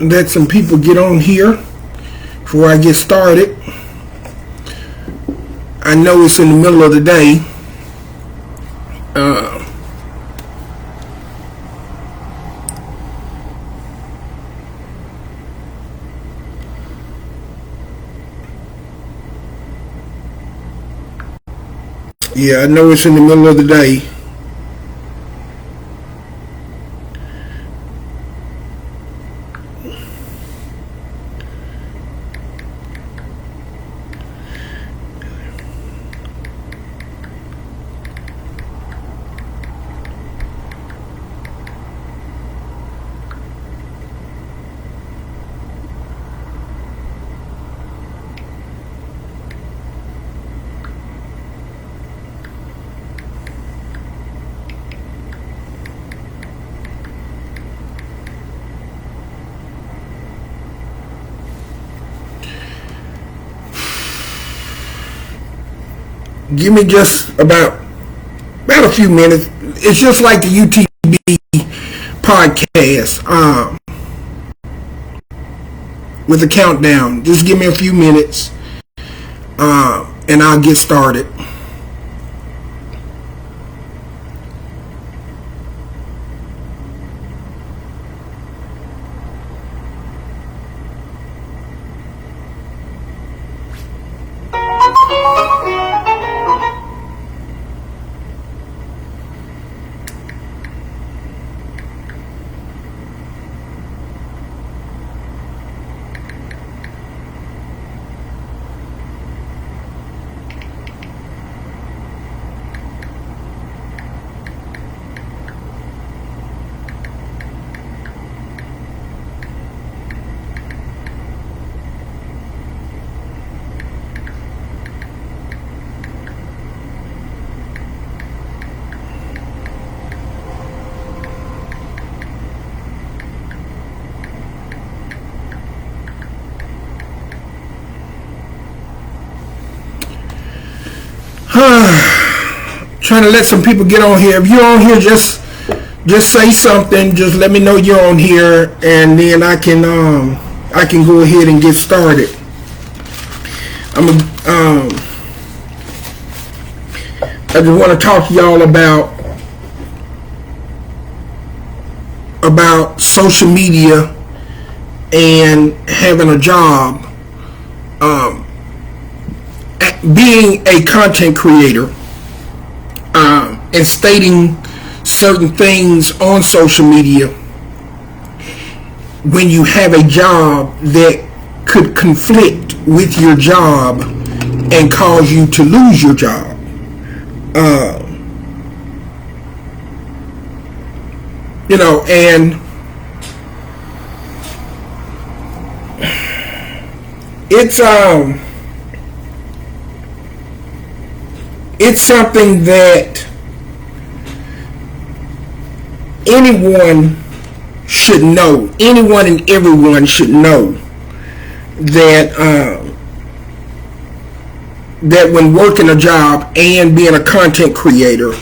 let some people get on here before I get started. I know it's in the middle of the day. Yeah, I know it's in the middle of the day. Give me just about a few minutes. It's just like the UTB podcast with a countdown. Just give me a few minutes and I'll get started. Trying to let some people get on here. If you're on here, just say something. Just let me know you're on here, and then I can go ahead and get started. I just want to talk to y'all about social media and having a job. Being a content creator and stating certain things on social media when you have a job that could conflict with your job and cause you to lose your job. And it's something that anyone should know. Anyone and everyone should know that that when working a job and being a content creator,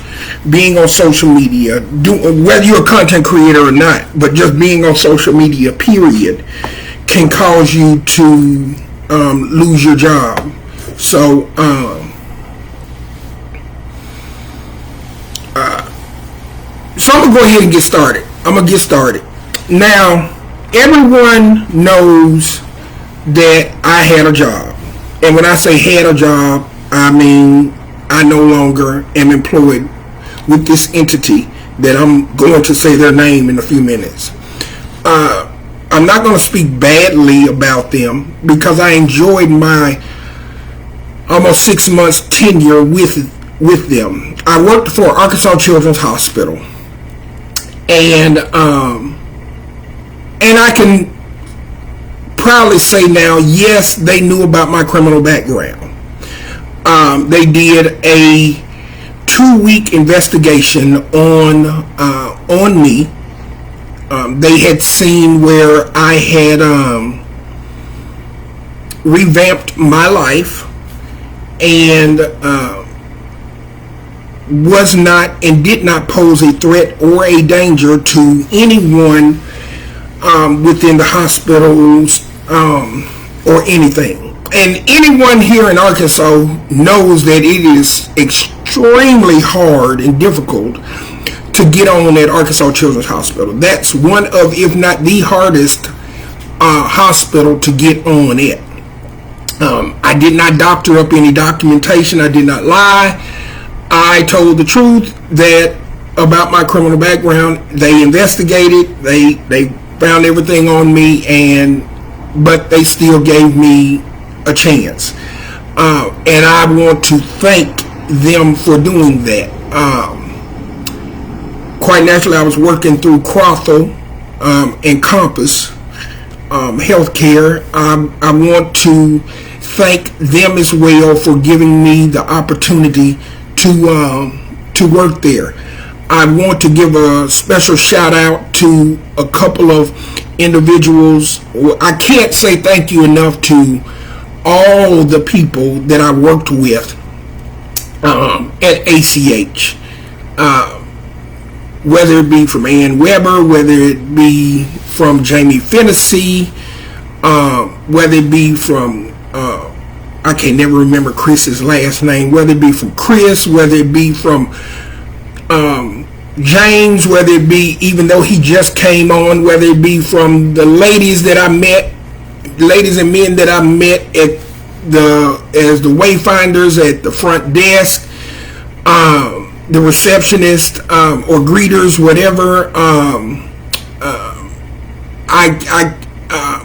being on social media, whether you're a content creator or not, but just being on social media, period, can cause you to lose your job. So I'm going to go ahead and get started. I'm going to get started. Now, everyone knows that I had a job. And when I say had a job, I mean I no longer am employed with this entity that I'm going to say their name in a few minutes. I'm not going to speak badly about them because I enjoyed my almost 6 months tenure with them. I worked for Arkansas Children's Hospital. And I can proudly say now, yes, they knew about my criminal background. They did a 2-week investigation on me. They had seen where I had revamped my life and was not and did not pose a threat or a danger to anyone within the hospitals or anything. And anyone here in Arkansas knows that it is extremely hard and difficult to get on at Arkansas Children's Hospital. That's one of, if not the hardest hospital to get on at. I did not doctor up any documentation. I did not lie. I told the truth that about my criminal background. They investigated. They found everything on me, but they still gave me a chance. And I want to thank them for doing that. Quite naturally, I was working through Crothel and Compass Healthcare. I want to thank them as well for giving me the opportunity to work there. I want to give a special shout out to a couple of individuals. I can't say thank you enough to all the people that I worked with at ACH. Whether it be from Ann Weber, whether it be from Jamie Fennessy, whether it be from I can never remember Chris's last name, whether it be from Chris, whether it be from James, whether it be, even though he just came on, whether it be from the ladies that I met, ladies and men that I met at as the wayfinders at the front desk, the receptionist or greeters, whatever,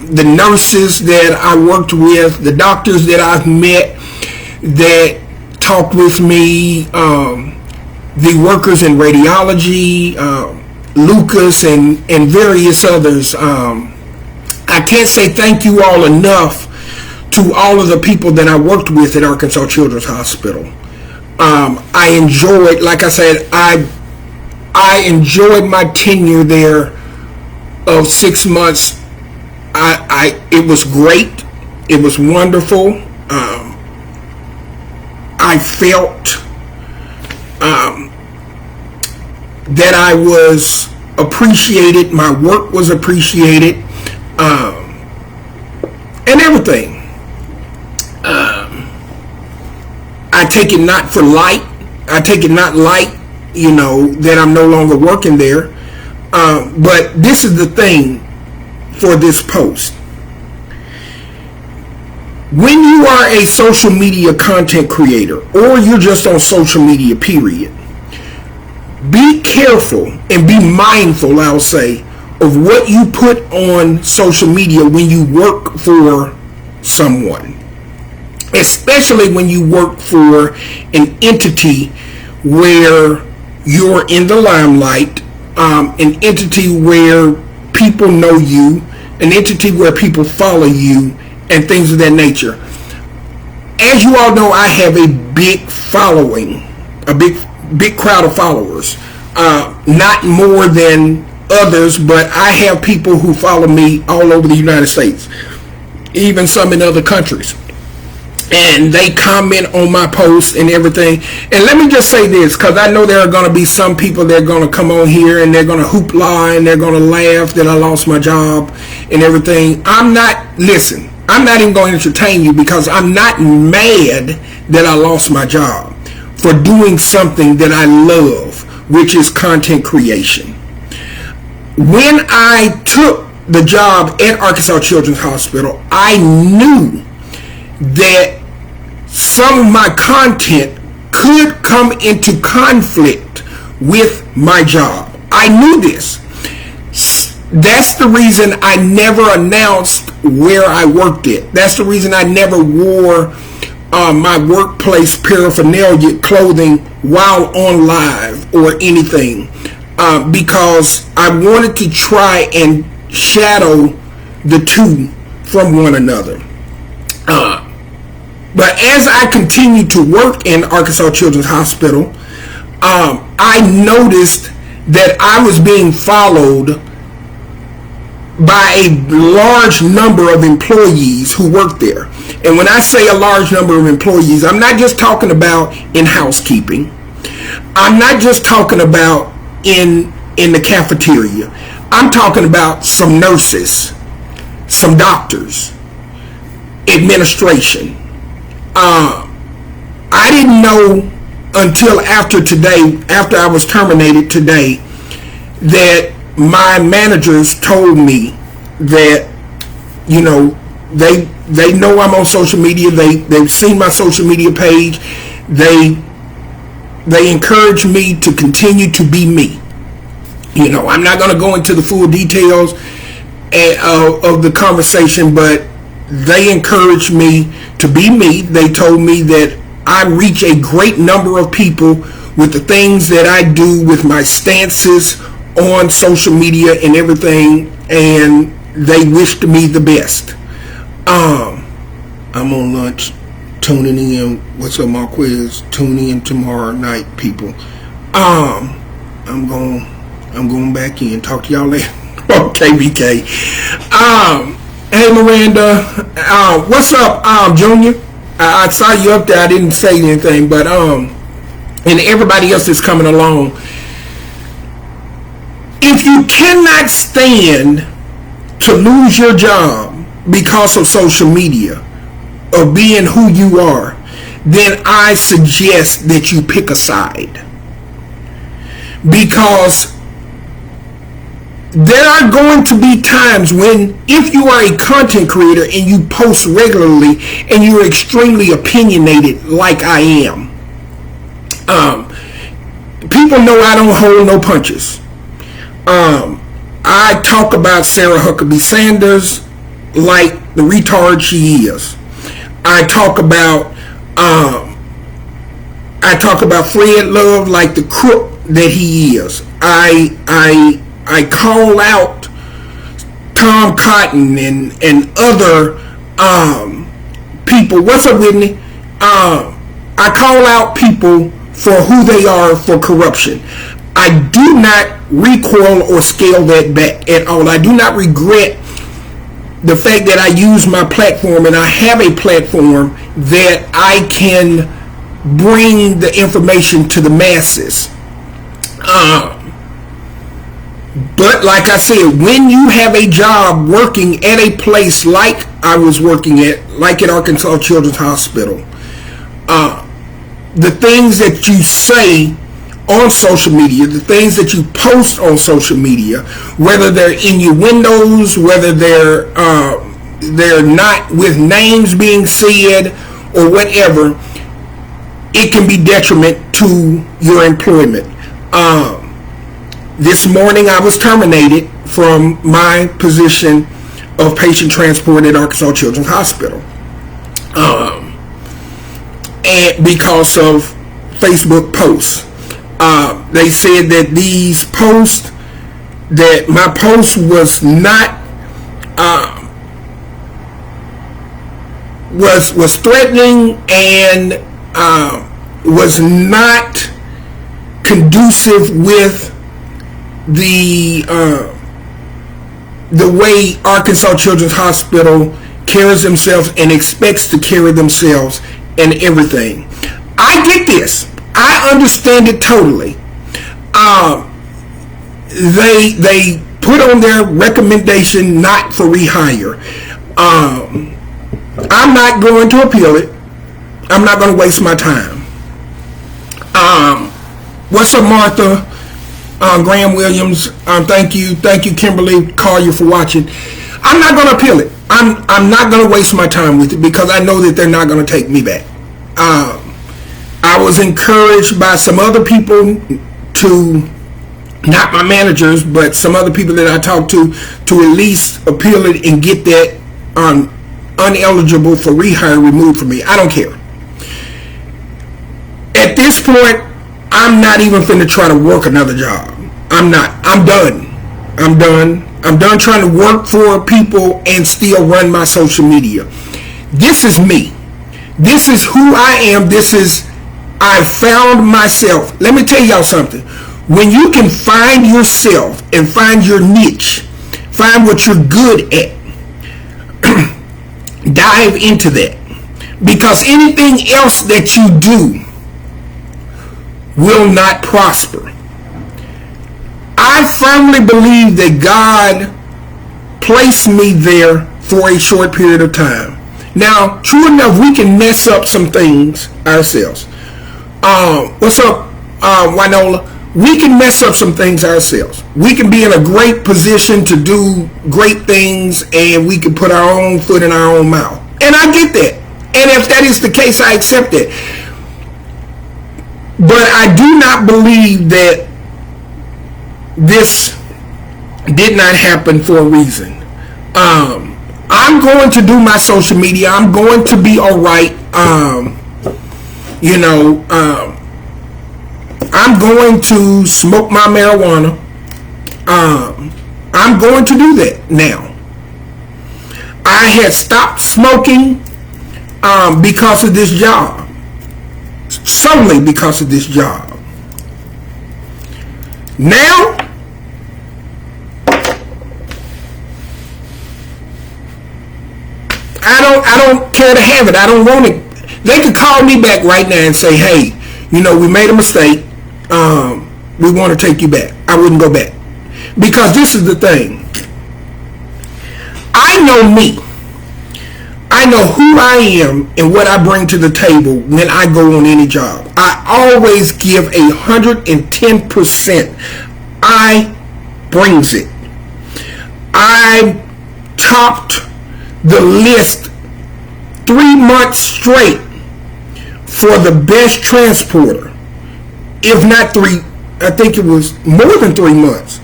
the nurses that I worked with, the doctors that I've met that talked with me, the workers in radiology, Lucas and various others. I can't say thank you all enough to all of the people that I worked with at Arkansas Children's Hospital. I enjoyed, like I said, I enjoyed my tenure there of 6 months. It was great. It was wonderful. I felt that I was appreciated. My work was appreciated, and everything. I take it not for light. I take it not light, that I'm no longer working there. But this is the thing for this post. When you are a social media content creator, or you're just on social media, period, be careful and be mindful, I'll say, of what you put on social media when you work for someone. Especially when you work for an entity where you're in the limelight, an entity where people know you, an entity where people follow you, and things of that nature. As you all know, I have a big following, a big crowd of followers. Not more than others, but I have people who follow me all over the United States, even some in other countries. And they comment on my posts and everything. And let me just say this, because I know there are going to be some people that are going to come on here and they're going to hoopla and they're going to laugh that I lost my job and everything. I'm not even going to entertain you, because I'm not mad that I lost my job for doing something that I love, which is content creation. When I took the job at Arkansas Children's Hospital, I knew that some of my content could come into conflict with my job. I knew this. That's the reason I never announced where I worked at. That's the reason I never wore my workplace paraphernalia clothing while on live or anything, because I wanted to try and shadow the two from one another. But as I continued to work in Arkansas Children's Hospital, I noticed that I was being followed by a large number of employees who worked there. And when I say a large number of employees, I'm not just talking about in housekeeping. I'm not just talking about in the cafeteria. I'm talking about some nurses, some doctors, administration. I didn't know until after today, after I was terminated today, that my managers told me that, you know, they know I'm on social media. They've seen my social media page. They encourage me to continue to be me. You know, I'm not going to go into the full details of the conversation, but they encouraged me to be me. They told me that I reach a great number of people with the things that I do, with my stances on social media and everything, and they wished me the best. I'm on lunch, tuning in. What's up, Marquez? Tune in tomorrow night, people. I'm going back in. Talk to y'all later. Okay, BK. Hey, Miranda. What's up, Junior? I saw you up there. I didn't say anything, but and everybody else is coming along. If you cannot stand to lose your job because of social media or being who you are, then I suggest that you pick a side. Because there are going to be times when, if you are a content creator and you post regularly and you're extremely opinionated like I am, people know I don't hold no punches. I talk about Sarah Huckabee Sanders like the retard she is. I talk about Fred Love like the crook that he is. I call out Tom Cotton and other people. What's up, Whitney? I call out people for who they are for corruption. I do not recoil or scale that back at all. I do not regret the fact that I use my platform, and I have a platform that I can bring the information to the masses. But like I said, when you have a job working at a place like I was working at, like at Arkansas Children's Hospital, the things that you say on social media, the things that you post on social media, whether they're innuendos, whether they're not with names being said or whatever, it can be detriment to your employment. This morning I was terminated from my position of patient transport at Arkansas Children's Hospital, and because of Facebook posts. They said that these posts, that my post was not was threatening and was not conducive with the way Arkansas Children's Hospital carries themselves and expects to carry themselves and everything. I get this. I understand it totally. They put on their recommendation not for rehire. I'm not going to appeal it. I'm not going to waste my time. What's up, Martha? Graham Williams. Thank you, Kimberly Collier, for watching. I'm not going to appeal it. I'm not going to waste my time with it because I know that they're not going to take me back. I was encouraged by some other people to, not my managers, but some other people that I talked to at least appeal it and get that uneligible for rehire removed from me. I don't care. At this point, I'm not even finna try to work another job. I'm not. I'm done. I'm done trying to work for people and still run my social media. This is me. This is who I am. I found myself. Let me tell y'all something. When you can find yourself and find your niche, find what you're good at, dive into that. Because anything else that you do will not prosper. I firmly believe that God placed me there for a short period of time. Now, true enough, we can mess up some things ourselves. What's up, Winola? We can mess up some things ourselves. We can be in a great position to do great things, and we can put our own foot in our own mouth. And I get that. And if that is the case, I accept it. But I do not believe that this did not happen for a reason. I'm going to do my social media. I'm going to be all right. I'm going to smoke my marijuana. I'm going to do that now. I had stopped smoking because of this job. Solely because of this job. Now, I don't care to have it. I don't want it. They could call me back right now and say, hey, we made a mistake. We want to take you back. I wouldn't go back. Because this is the thing. I know me. I know who I am and what I bring to the table when I go on any job. I always give 110%. I brings it. I topped the list 3 months straight for the best transporter. If not 3, I think it was more than 3 months.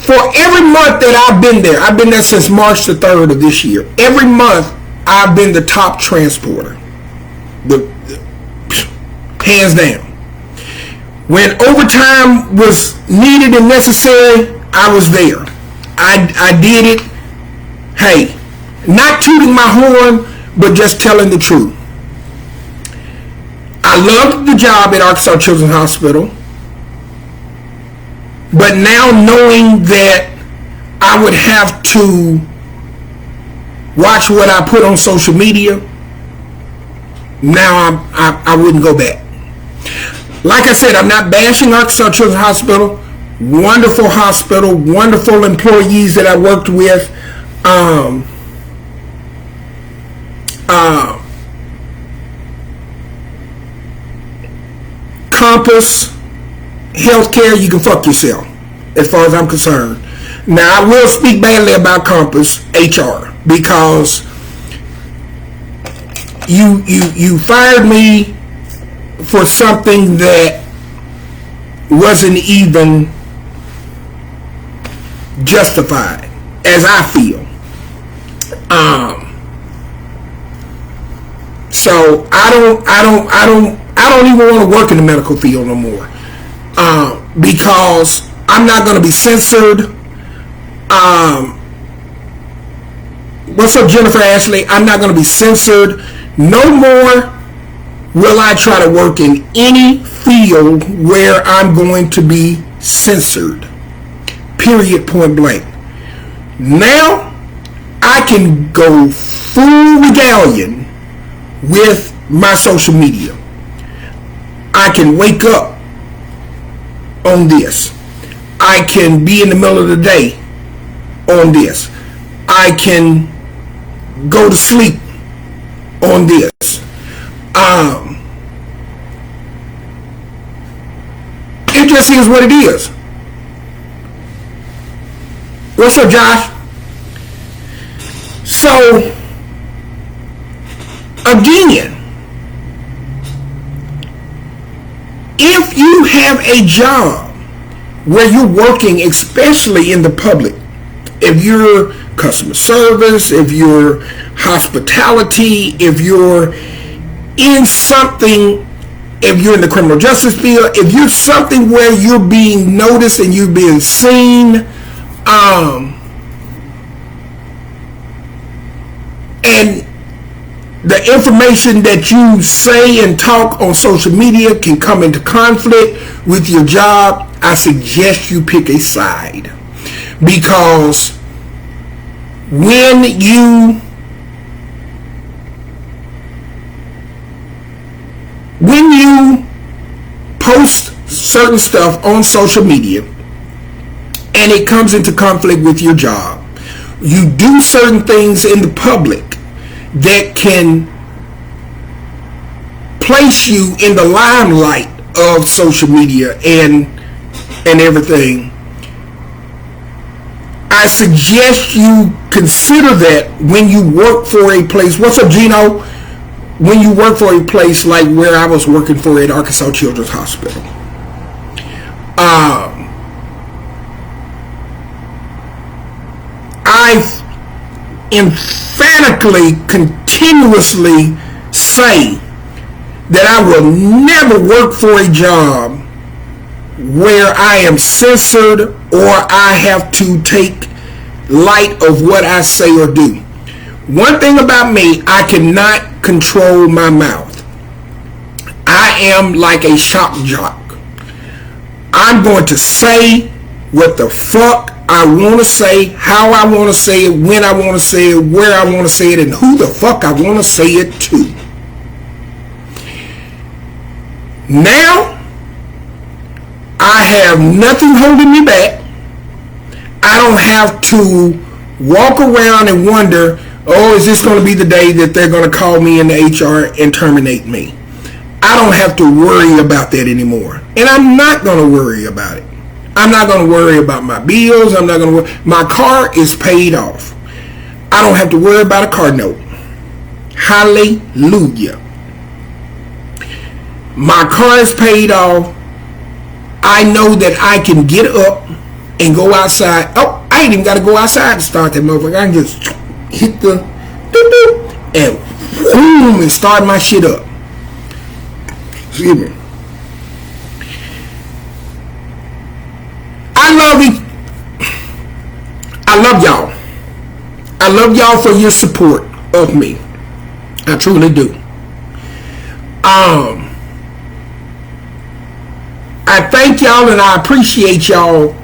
For every month that I've been there since March the 3rd of this year. Every month I've been the top transporter. Hands down. When overtime was needed and necessary, I was there. I did it. Hey, not tooting my horn, but just telling the truth. I loved the job at Arkansas Children's Hospital. But now knowing that I would have to watch what I put on social media, now I wouldn't go back. Like I said, I'm not bashing Arkansas Children's Hospital. Wonderful, wonderful employees that I worked with. Compass Healthcare, you can fuck yourself, as far as I'm concerned. Now, I will speak badly about Compass HR because you fired me for something that wasn't even justified, as I feel. So I don't even want to work in the medical field no more. Because I'm not going to be censored. What's up, Jennifer Ashley? I'm not going to be censored. No more will I try to work in any field where I'm going to be censored. Period, point blank. Now, I can go full regalia with my social media. I can wake up on this. I can be in the middle of the day on this. I can go to sleep on this. It just is what it is. What's up, Josh? So, again, if you have a job where you're working, especially in the public, if you're customer service, if you're hospitality, if you're in something, if you're in the criminal justice field, if you're something where you're being noticed and you're being seen, and the information that you say and talk on social media can come into conflict with your job, I suggest you pick a side. Because when you post certain stuff on social media and it comes into conflict with your job. You do certain things in the public that can place you in the limelight of social media and everything. I suggest you consider that when you work for a place. What's up, Gino? When you work for a place like where I was working for at Arkansas Children's Hospital. I emphatically, continuously say that I will never work for a job where I am censored or I have to take light of what I say or do. One thing about me, I cannot control my mouth. I am like a shock jock. I'm going to say what the fuck I want to say, how I want to say it, when I want to say it, where I want to say it, and who the fuck I want to say it to. Now, I have nothing holding me back. I don't have to walk around and wonder, oh, is this going to be the day that they're going to call me into HR and terminate me? I don't have to worry about that anymore. And I'm not going to worry about it. I'm not going to worry about my bills. I'm not going to worry. My car is paid off. I don't have to worry about a car note. Hallelujah. My car is paid off. I know that I can get up and go outside. Oh, I ain't even got to go outside to start that motherfucker. I can just hit the doo-doo and boom and start my shit up. Excuse me. I love y'all. I love y'all for your support of me. I truly do. I thank y'all and I appreciate y'all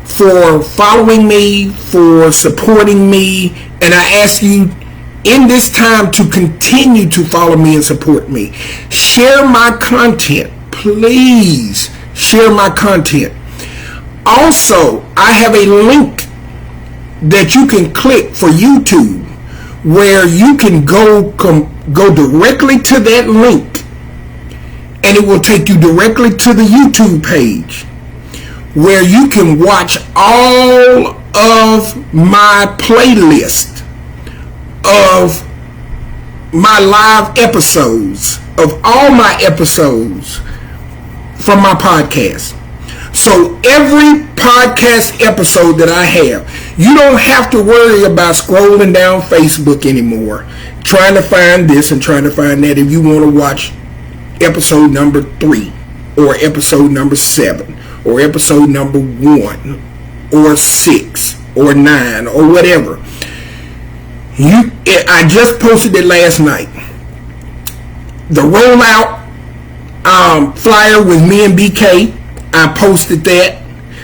for following me, for supporting me, and I ask you in this time to continue to follow me and support me. Share my content. Please share my content. Also, I have a link that you can click for YouTube where you can go directly to that link and it will take you directly to the YouTube page where you can watch all of my playlist of my live episodes, of all my episodes from my podcast. So every podcast episode that I have, you don't have to worry about scrolling down Facebook anymore, trying to find this and trying to find that if you want to watch episode number 3 or episode number 7 or episode number 1 or 6 or 9 or whatever. I just posted it last night. The rollout flyer with me and BK, I posted that.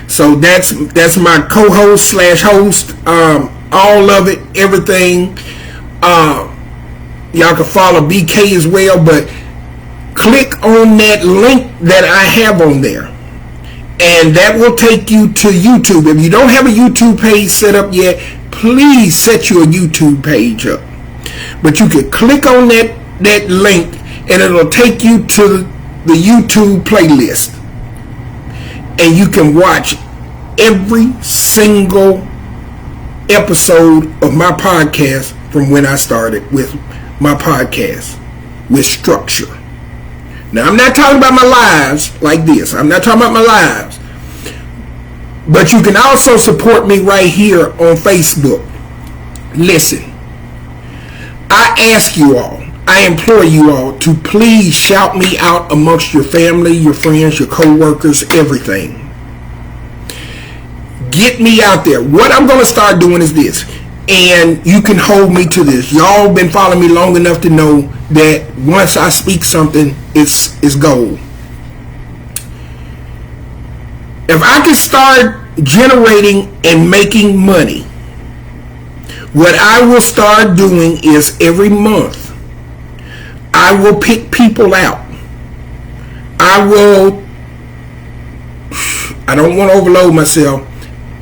So that's my co-host / host. All of it, everything. Y'all can follow BK as well, but click on that link that I have on there, and that will take you to YouTube. If you don't have a YouTube page set up yet, please set your YouTube page up. But you can click on that link, and it'll take you to the YouTube playlist, and you can watch every single episode of my podcast from when I started with my podcast with structure. Now, I'm not talking about my lives like this. I'm not talking about my lives. But you can also support me right here on Facebook. Listen, I ask you all, I implore you all to please shout me out amongst your family, your friends, your co-workers, everything. Get me out there. What I'm going to start doing is this, and you can hold me to this. Y'all been following me long enough to know that once I speak something, it's gold. If I can start generating and making money, what I will start doing is every month I will pick people out. I don't want to overload myself.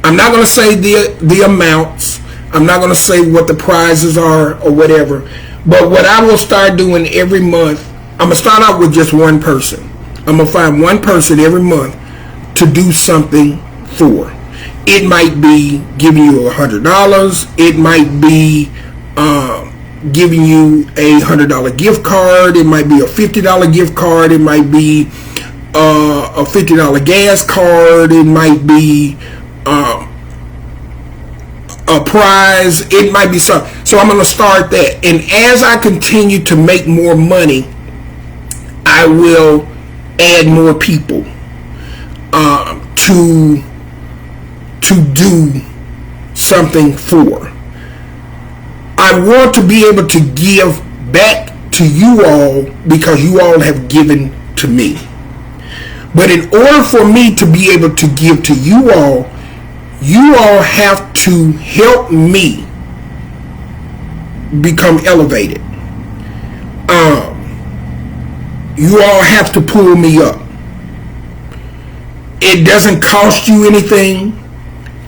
I'm not going to say the amounts. I'm not going to say what the prizes are or whatever. But what I will start doing every month, I'm going to start out with just one person. I'm going to find one person every month to do something for. It might be giving you $100. It might be giving you a $100 gift card. It might be a $50 gift card. It might be a $50 gas card. It might be a prize. It might be something. So I'm going to start that. And as I continue to make more money, I will add more people to do something for. I want to be able to give back to you all because you all have given to me. But in order for me to be able to give to you all have to help me become elevated. You all have to pull me up. It doesn't cost you anything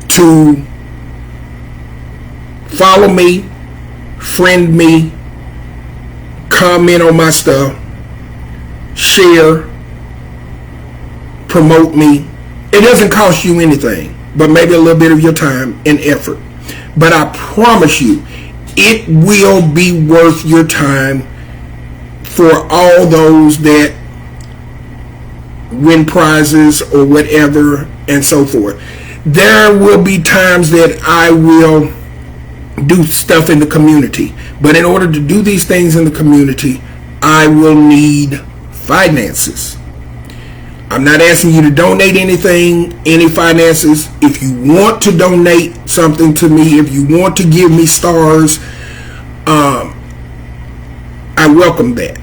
to follow me, friend me, comment on my stuff, share, promote me. It doesn't cost you anything, but maybe a little bit of your time and effort. But I promise you, it will be worth your time for all those that win prizes or whatever and so forth. There will be times that I will do stuff in the community. But in order to do these things in the community, I will need finances. I'm not asking you to donate anything, any finances. If you want to donate something to me, if you want to give me stars, I welcome that.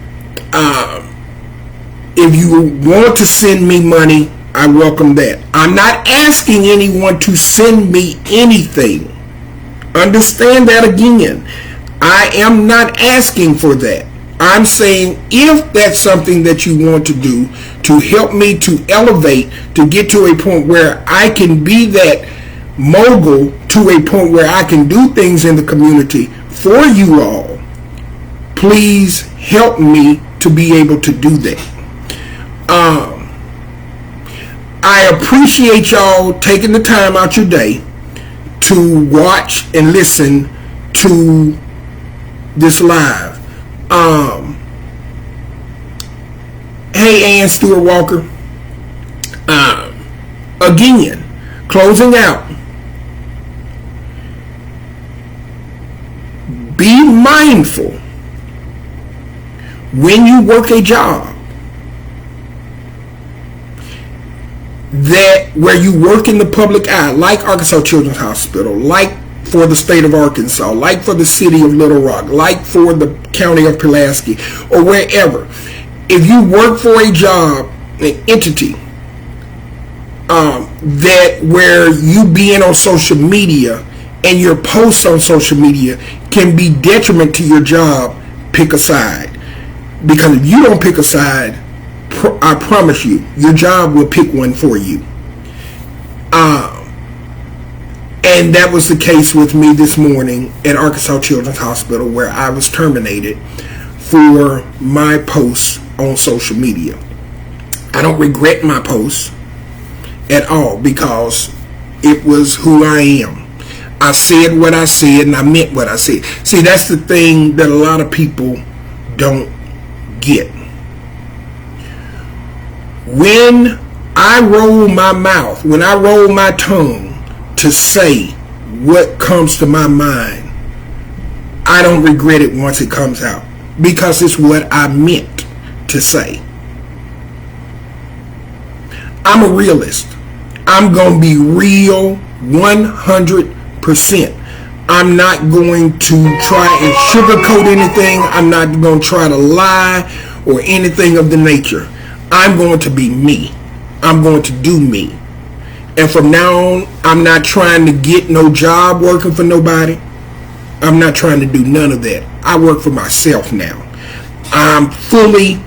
If you want to send me money, I welcome that. I'm not asking anyone to send me anything. Understand that again. I am not asking for that. I'm saying if that's something that you want to do to help me to elevate, to get to a point where I can be that mogul, to a point where I can do things in the community for you all, please help me to be able to do that. I appreciate y'all taking the time out your day to watch and listen to this live. Hey, Ann Stewart Walker. Again, closing out. Be mindful when you work a job that where you work in the public eye, like Arkansas Children's Hospital, like for the state of Arkansas, like for the city of Little Rock, like for the county of Pulaski, or wherever. If you work for a job, an entity, that where you being on social media and your posts on social media can be detriment to your job, pick a side. Because if you don't pick a side, I promise you, your job will pick one for you. And that was the case with me this morning at Arkansas Children's Hospital, where I was terminated for my posts on social media. I don't regret my posts at all because it was who I am. I said what I said and I meant what I said. See, that's the thing that a lot of people don't get. When I roll my mouth, when I roll my tongue to say what comes to my mind, I don't regret it once it comes out because it's what I meant to say. I'm a realist. I'm going to be real 100%. I'm not going to try and sugarcoat anything. I'm not going to try to lie or anything of the nature. I'm going to be me. I'm going to do me. And from now on, I'm not trying to get no job working for nobody. I'm not trying to do none of that. I work for myself now. I'm fully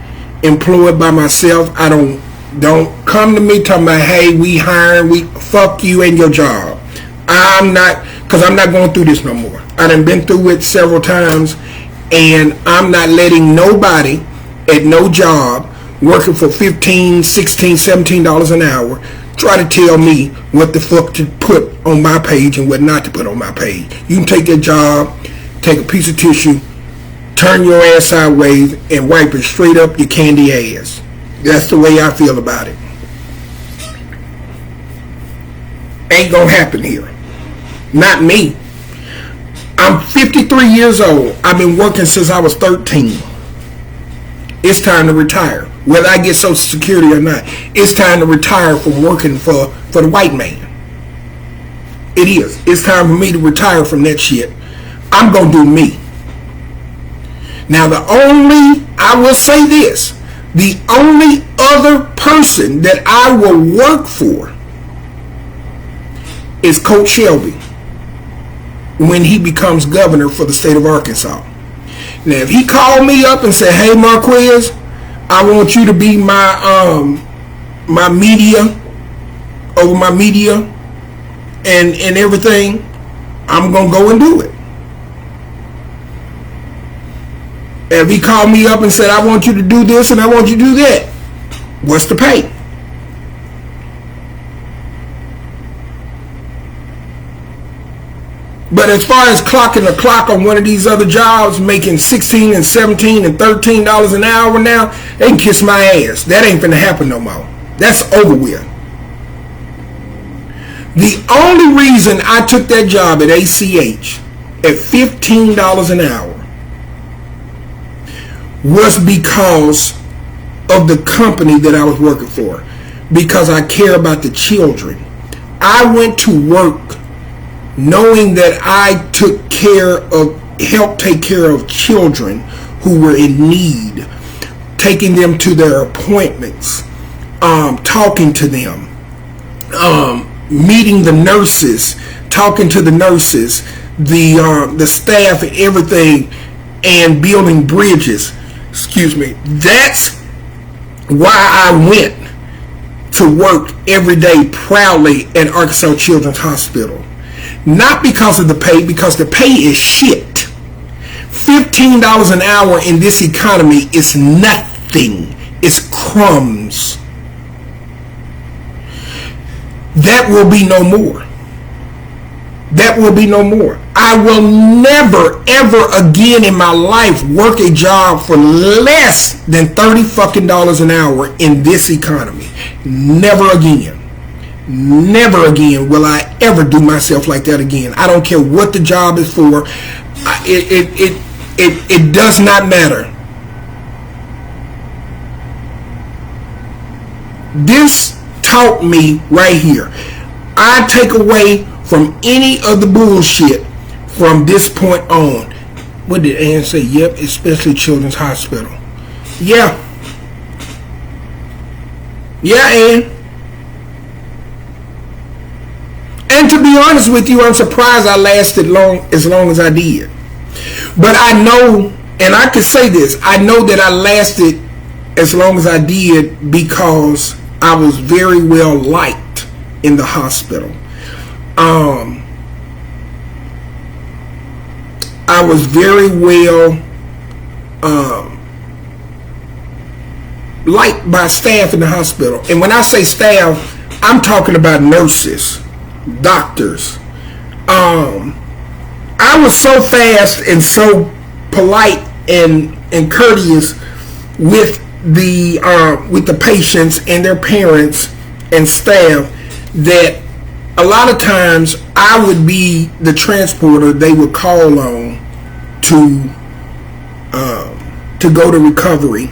employed by myself. I don't come to me talking about, hey, we hiring, fuck you and your job. I'm not, because I'm not going through this no more. I done been through it several times, and I'm not letting nobody at no job working for $15, $16, $17 an hour try to tell me what the fuck to put on my page and what not to put on my page. You can take that job, take a piece of tissue, turn your ass sideways, and wipe it straight up your candy ass. That's the way I feel about it. Ain't gonna happen here. Not me. I'm 53 years old. I've been working since I was 13. It's time to retire. Whether I get Social Security or not, it's time to retire from working for the white man. It is. It's time for me to retire from that shit. I'm going to do me. Now, I will say this, the only other person that I will work for is Coach Shelby when he becomes governor for the state of Arkansas. Now, if he called me up and said, hey, Marquez, I want you to be my media, over my media and everything, I'm going to go and do it. If he called me up and said, I want you to do this and I want you to do that, what's the pay? But as far as clocking the clock on one of these other jobs, making $16 and $17 and $13 an hour now, they can kiss my ass. That ain't finna happen no more. That's over with. The only reason I took that job at ACH at $15 an hour was because of the company that I was working for. Because I care about the children. I went to work knowing that I helped take care of children who were in need, taking them to their appointments, talking to them, meeting the nurses, talking to the nurses, the staff and everything, and building bridges. Excuse me. That's why I went to work every day proudly at Arkansas Children's Hospital. Not because of the pay, because the pay is shit. $15 an hour in this economy is nothing. It's crumbs. That will be no more. That will be no more. I will never, ever again in my life work a job for less than $30 fucking an hour in this economy. Never again. Never again will I ever do myself like that again. I don't care what the job is for. It does not matter. This taught me right here. I take away from any of the bullshit from this point on. What did Ann say? Yep, especially Children's Hospital. Yeah. Yeah, Ann. And to be honest with you, I'm surprised I lasted as long as I did. But I know, and I can say this, I know that I lasted as long as I did because I was very well liked in the hospital. I was very well liked by staff in the hospital. And when I say staff, I'm talking about nurses, doctors. I was so fast and so polite and courteous with the patients and their parents and staff that a lot of times I would be the transporter they would call on to go to recovery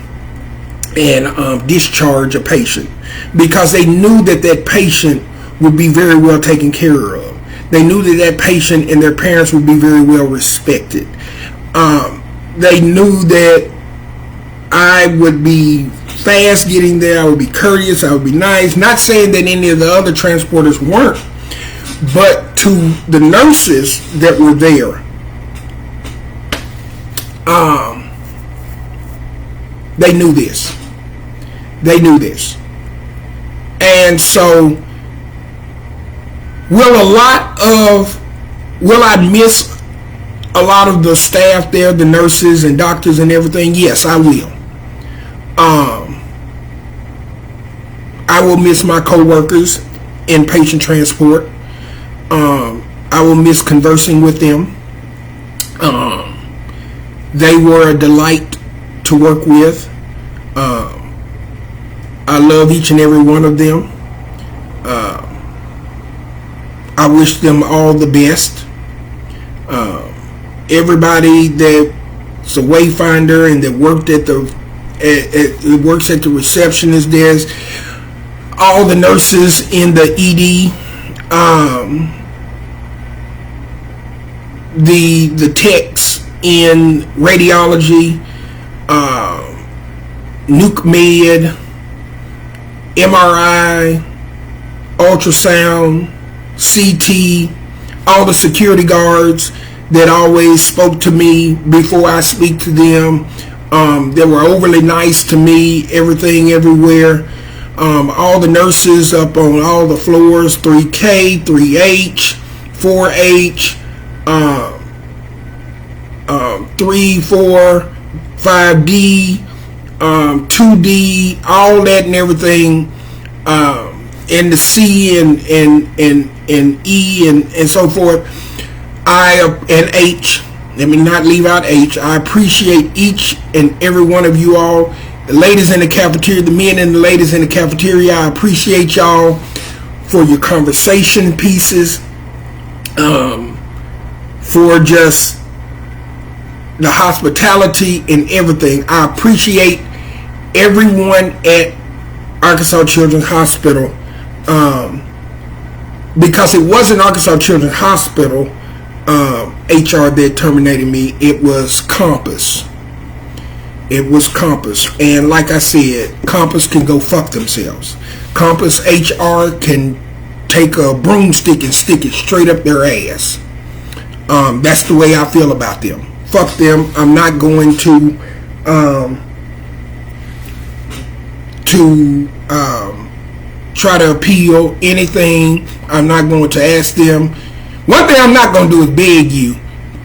and discharge a patient, because they knew that patient would be very well taken care of. They knew that patient and their parents would be very well respected. They knew that I would be fast getting there. I would be courteous. I would be nice. Not saying that any of the other transporters weren't, but to the nurses that were there, they knew this. They knew this. And so Will I miss a lot of the staff there, the nurses and doctors and everything? Yes, I will. I will miss my co-workers in patient transport. I will miss conversing with them. They were a delight to work with. I love each and every one of them. I wish them all the best. Everybody that's a wayfinder and that worked at works at the receptionist desk, all the nurses in the ED, the techs in radiology, nuke med, MRI, ultrasound, CT, all the security guards that always spoke to me before I speak to them. They were overly nice to me, everything, everywhere. All the nurses up on all the floors, 3K, 3H, 4H, 3, 4, 5D, 2D, all that and everything, and the C and E and so forth. And H. Let me not leave out H. I appreciate each and every one of you all. The ladies in the cafeteria, the men and the ladies in the cafeteria, I appreciate y'all for your conversation pieces, for just the hospitality and everything. I appreciate everyone at Arkansas Children's Hospital, because it wasn't Arkansas Children's Hospital HR that terminated me. It was Compass. It was Compass. And like I said, Compass can go fuck themselves. Compass HR can take a broomstick and stick it straight up their ass. That's the way I feel about them. Fuck them. I'm not going to try to appeal anything. I'm not going to ask them. One thing I'm not going to do is beg you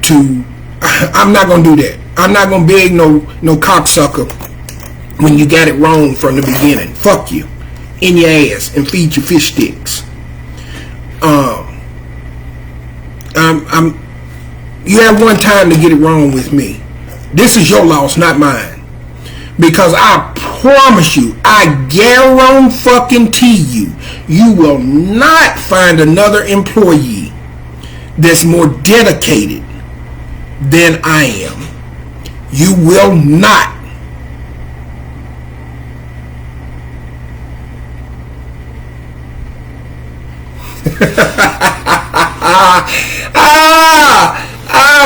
to. I'm not going to do that. I'm not going to beg no cocksucker when you got it wrong from the beginning. Fuck you in your ass and feed you fish sticks. You have one time to get it wrong with me. This is your loss, not mine. Because I promise you, I guarantee you, you will not find another employee that's more dedicated than I am. You will not.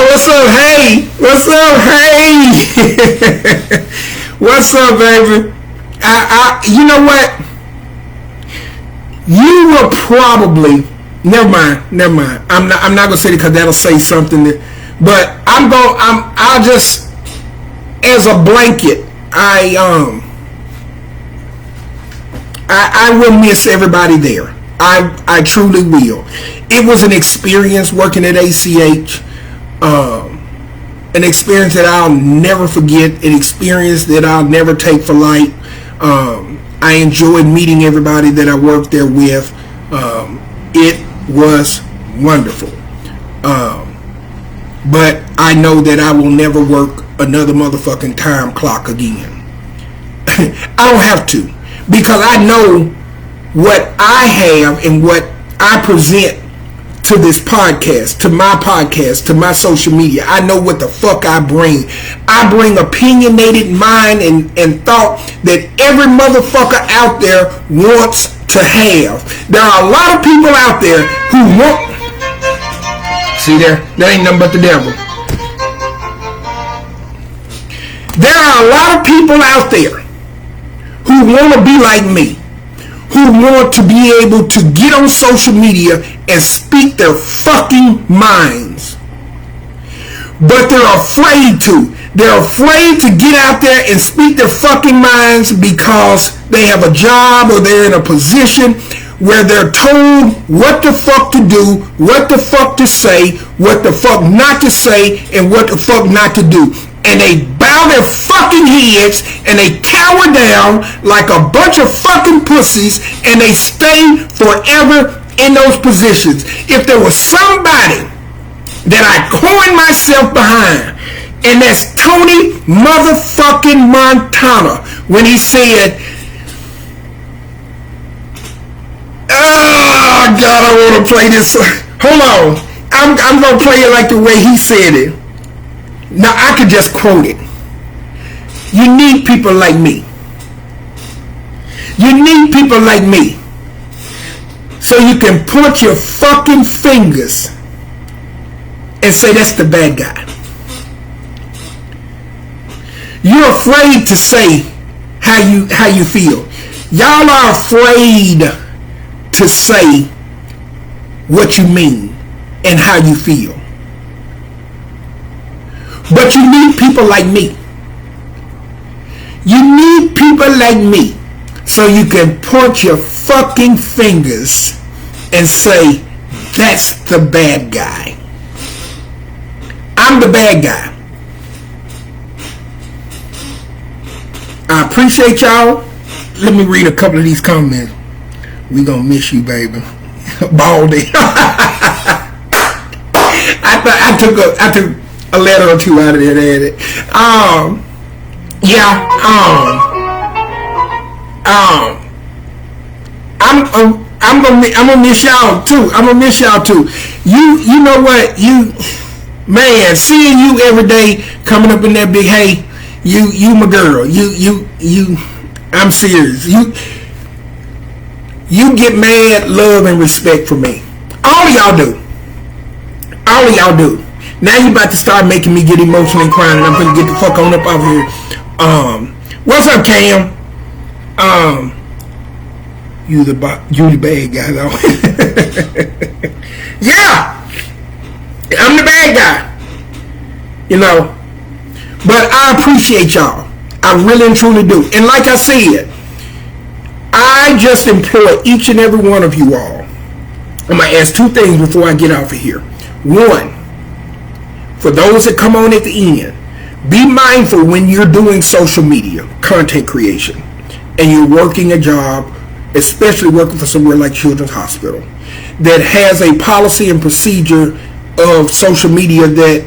What's up, hey? What's up, hey? What's up, baby? You know what? You will probably. Never mind. I'm not gonna say it because that'll say something. But I'll just, as a blanket, I will miss everybody there. I truly will. It was an experience working at ACH. An experience that I'll never forget. An experience that I'll never take for light. I enjoyed meeting everybody that I worked there with. It was wonderful. But I know that I will never work another motherfucking time clock again. I don't have to, because I know what I have and what I present to this podcast, to my social media. I know what the fuck I bring. I bring opinionated mind and thought that every motherfucker out there wants to have. There are a lot of people out there who want. See there? That ain't nothing but the devil. There are a lot of people out there who want to be like me, who want to be able to get on social media and speak their fucking minds. But they're afraid to. They're afraid to get out there and speak their fucking minds because they have a job or they're in a position where they're told what the fuck to do, what the fuck to say, what the fuck not to say, and what the fuck not to do. And they bow their fucking heads and they cower down like a bunch of fucking pussies, and they stay forever in those positions. If there was somebody that I coined myself behind, and that's Tony motherfucking Montana, when he said, oh God, I want to play this. Hold on, I'm gonna play it like the way he said it. Now I could just quote it. You need people like me. You need people like me, so you can point your fucking fingers and say that's the bad guy. You're afraid to say how you feel. Y'all are afraid to say what you mean and how you feel. But you need people like me. You need people like me, so you can point your fucking fingers and say, that's the bad guy. I'm the bad guy. I appreciate y'all. Let me read a couple of these comments. We gonna miss you, baby. Baldy. I took a letter or two out of there. I'm gonna miss y'all too. I'm gonna miss y'all too. You know what? Man, seeing you every day coming up in that big hay. You my girl. You. I'm serious. You get mad, love, and respect from me. All of y'all do. All of y'all do. Now you about to start making me get emotional and crying, and I'm gonna get the fuck on up out here. What's up, Cam? You the bad guy though. Yeah, I'm the bad guy. You know, but I appreciate y'all. I really and truly do. And like I said, I just implore each and every one of you all. I'm gonna ask two things before I get off of here. One, for those that come on at the end, be mindful when you're doing social media content creation and you're working a job, especially working for somewhere like Children's Hospital, that has a policy and procedure of social media that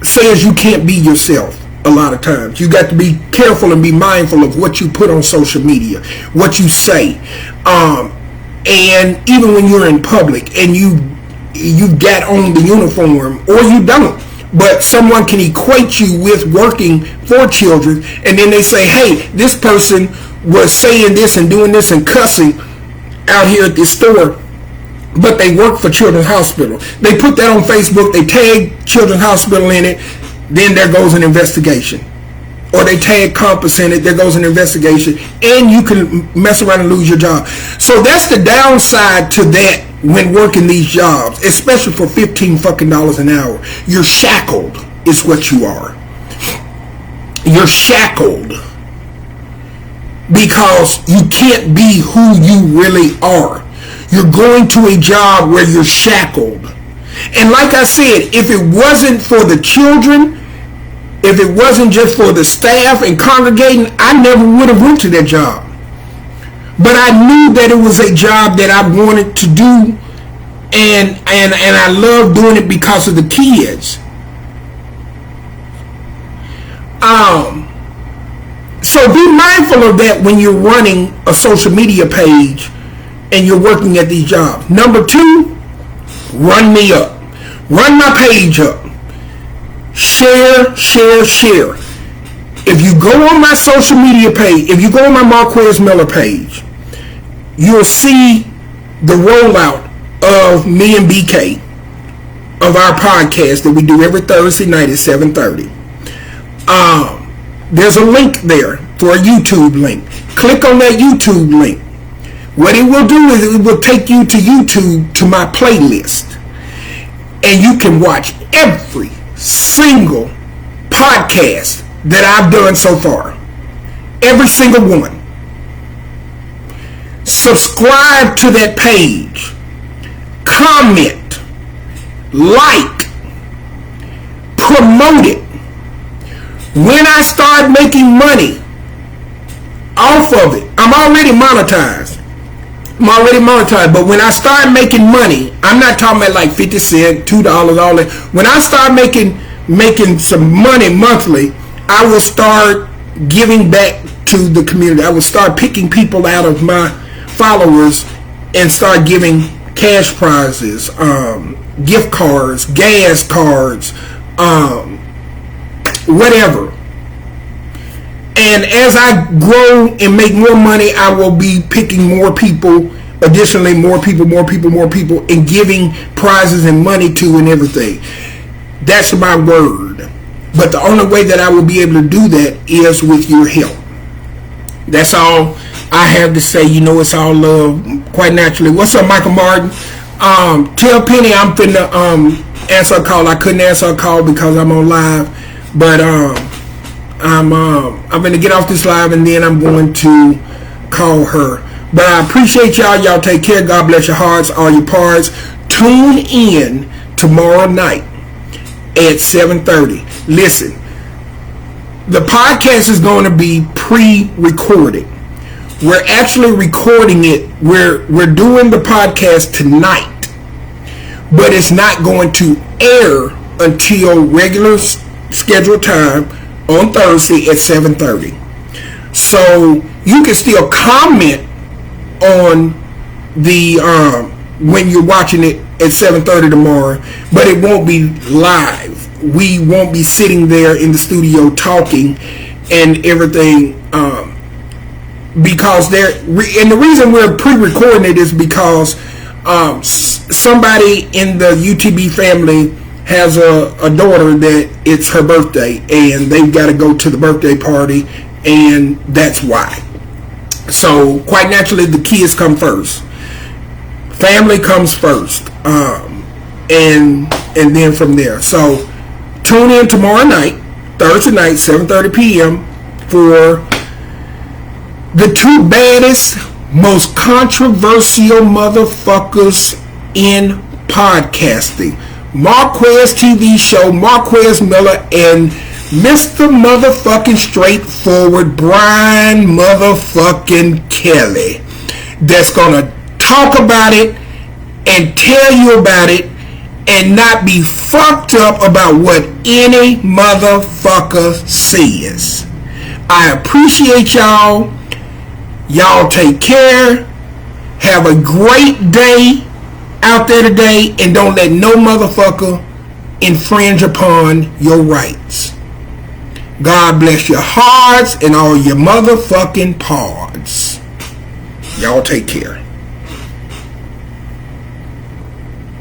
says you can't be yourself. A lot of times you got to be careful and be mindful of what you put on social media, what you say, and even when you're in public and you got on the uniform or you don't, but someone can equate you with working for children, and then they say, hey, this person was saying this and doing this and cussing out here at this store, but they work for Children's Hospital. They put that on Facebook, they tag Children's Hospital in it, then there goes an investigation. Or they tag Compass in it, there goes an investigation, and you can mess around and lose your job. So that's the downside to that when working these jobs, especially for $15 fucking an hour. You're shackled, is what you are. You're shackled because you can't be who you really are. You're going to a job where you're shackled. And like I said, if it wasn't for the children, if it wasn't just for the staff and congregating, I never would have went to that job. But I knew that it was a job that I wanted to do, and I love doing it because of the kids. So be mindful of that when you're running a social media page and you're working at these jobs. Number two, run me up. Run my page up. Share. If you go on my social media page, if you go on my Marquez Miller page, you'll see the rollout of me and BK of our podcast that we do every Thursday night at 7:30. There's a link there for a YouTube link. Click on that YouTube link. What it will do is it will take you to YouTube to my playlist, and you can watch every single podcast that I've done so far. Every single one. subscribe to that page, comment, like, promote it. When I start making money off of it, I'm already monetized. But when I start making money, I'm not talking about like 50 cents, $2, all that. When I start making some money monthly, I will start giving back to the community. I will start picking people out of my followers and start giving cash prizes, gift cards, gas cards, whatever. And as I grow and make more money, I will be picking more people, additionally more people, and giving prizes and money to and everything. That's my word. But the only way that I will be able to do that is with your help. That's all I have to say. You know, it's all love, quite naturally. What's up, Michael Martin? Tell Penny I'm finna answer a call. I couldn't answer a call because I'm on live, but I'm gonna get off this live and then I'm going to call her. But I appreciate y'all. Y'all take care. God bless your hearts, all your parts. Tune in tomorrow night at 7:30. Listen, the podcast is going to be pre-recorded. We're actually recording it. We're doing the podcast tonight, but it's not going to air until regular scheduled time on Thursday at 7:30. So you can still comment on the when you're watching it at 7:30 tomorrow, but it won't be live. We won't be sitting there in the studio talking and everything, because and the reason we're pre-recording it is because somebody in the UTB family has a daughter that it's her birthday and they've got to go to the birthday party, and that's why. So quite naturally the kids come first. Family comes first, and then from there. So tune in tomorrow night, Thursday night, 7:30 p.m. for the two baddest, most controversial motherfuckers in podcasting. Marquez TV show, Marquez Miller, and Mr. Motherfucking Straightforward, Brian Motherfucking Kelly. That's gonna talk about it and tell you about it and not be fucked up about what any motherfucker says. I appreciate y'all. Y'all take care. Have a great day out there today, and don't let no motherfucker infringe upon your rights. God bless your hearts and all your motherfucking parts. Y'all take care.